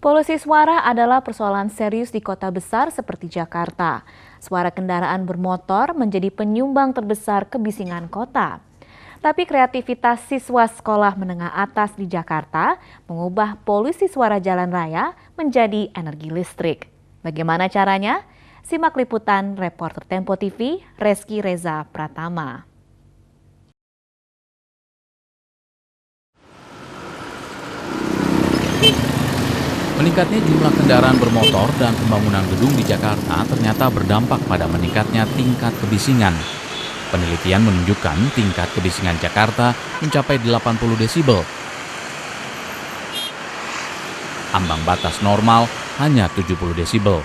Polusi suara adalah persoalan serius di kota besar seperti Jakarta. Suara kendaraan bermotor menjadi penyumbang terbesar kebisingan kota. Tapi kreativitas siswa sekolah menengah atas di Jakarta mengubah polusi suara jalan raya menjadi energi listrik. Bagaimana caranya? Simak liputan reporter Tempo TV, Reski Reza Pratama. Meningkatnya jumlah kendaraan bermotor dan pembangunan gedung di Jakarta ternyata berdampak pada meningkatnya tingkat kebisingan. Penelitian menunjukkan tingkat kebisingan Jakarta mencapai 80 desibel. Ambang batas normal hanya 70 desibel.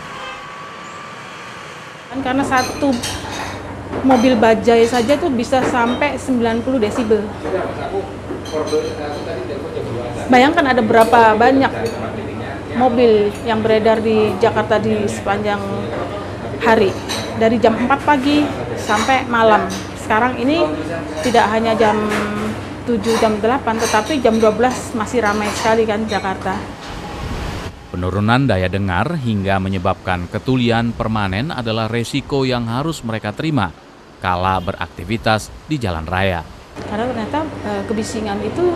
Karena satu mobil bajai saja tuh bisa sampai 90 desibel. Bayangkan ada berapa banyak mobil yang beredar di Jakarta di sepanjang hari. Dari jam 4 pagi sampai malam. Sekarang ini tidak hanya jam 7, jam 8, tetapi jam 12 masih ramai sekali kan Jakarta. Penurunan daya dengar hingga menyebabkan ketulian permanen adalah resiko yang harus mereka terima kala beraktivitas di jalan raya. Karena ternyata kebisingan itu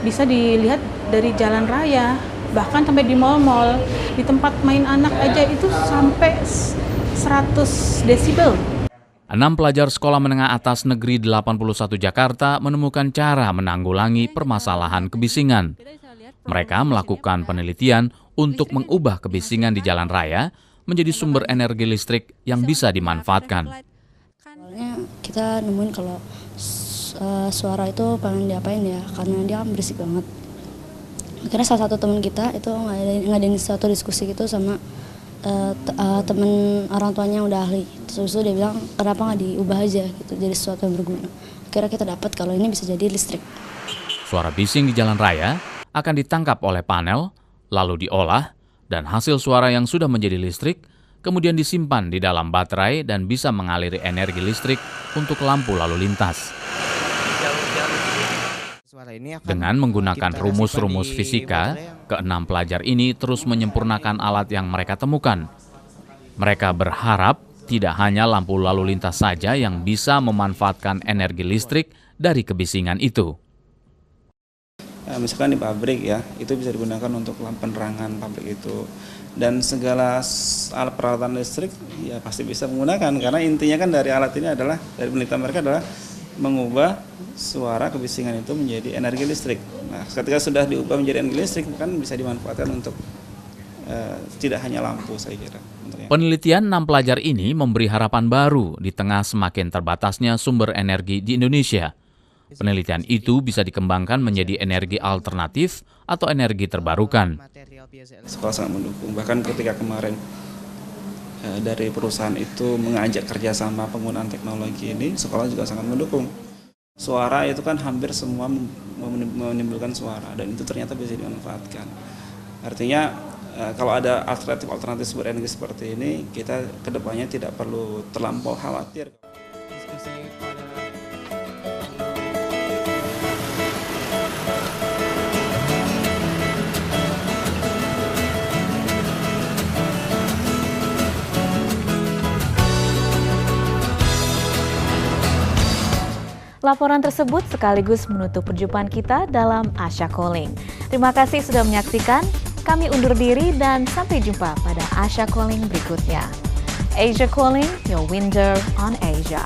bisa dilihat dari jalan raya, bahkan sampai di mal-mal, di tempat main anak aja itu sampai 100 desibel. 6 pelajar sekolah menengah atas negeri 81 Jakarta menemukan cara menanggulangi permasalahan kebisingan. Mereka melakukan penelitian untuk mengubah kebisingan di jalan raya menjadi sumber energi listrik yang bisa dimanfaatkan. Awalnya kita nemuin kalau suara itu pengen diapain ya, karena dia kan berisik banget. Akhirnya salah satu teman kita itu ngadain suatu diskusi gitu sama teman orang tuanya yang udah ahli. Terus dia bilang kenapa nggak diubah aja gitu jadi sesuatu yang berguna. Akhirnya kita dapat kalau ini bisa jadi listrik. Suara bising di jalan raya akan ditangkap oleh panel, lalu diolah, dan hasil suara yang sudah menjadi listrik kemudian disimpan di dalam baterai dan bisa mengaliri energi listrik untuk lampu lalu lintas. Dengan menggunakan rumus-rumus fisika, ke-6 pelajar ini terus menyempurnakan alat yang mereka temukan. Mereka berharap tidak hanya lampu lalu lintas saja yang bisa memanfaatkan energi listrik dari kebisingan itu. Misalkan di pabrik ya, itu bisa digunakan untuk penerangan pabrik itu. Dan segala alat peralatan listrik ya pasti bisa menggunakan, karena intinya kan dari alat ini adalah, dari penelitian mereka adalah mengubah suara kebisingan itu menjadi energi listrik. Nah, ketika sudah diubah menjadi energi listrik, kan bisa dimanfaatkan untuk tidak hanya lampu, saya kira. Penelitian 6 pelajar ini memberi harapan baru di tengah semakin terbatasnya sumber energi di Indonesia. Penelitian itu bisa dikembangkan menjadi energi alternatif atau energi terbarukan. Sekolah sangat mendukung, bahkan ketika kemarin dari perusahaan itu mengajak kerjasama penggunaan teknologi ini, sekolah juga sangat mendukung. Suara itu kan hampir semua menimbulkan suara, dan itu ternyata bisa dimanfaatkan. Artinya kalau ada alternatif sumber energi seperti ini, kita kedepannya tidak perlu terlampau khawatir. Laporan tersebut sekaligus menutup perjumpaan kita dalam Asia Calling. Terima kasih sudah menyaksikan. Kami undur diri dan sampai jumpa pada Asia Calling berikutnya. Asia Calling, your window on Asia.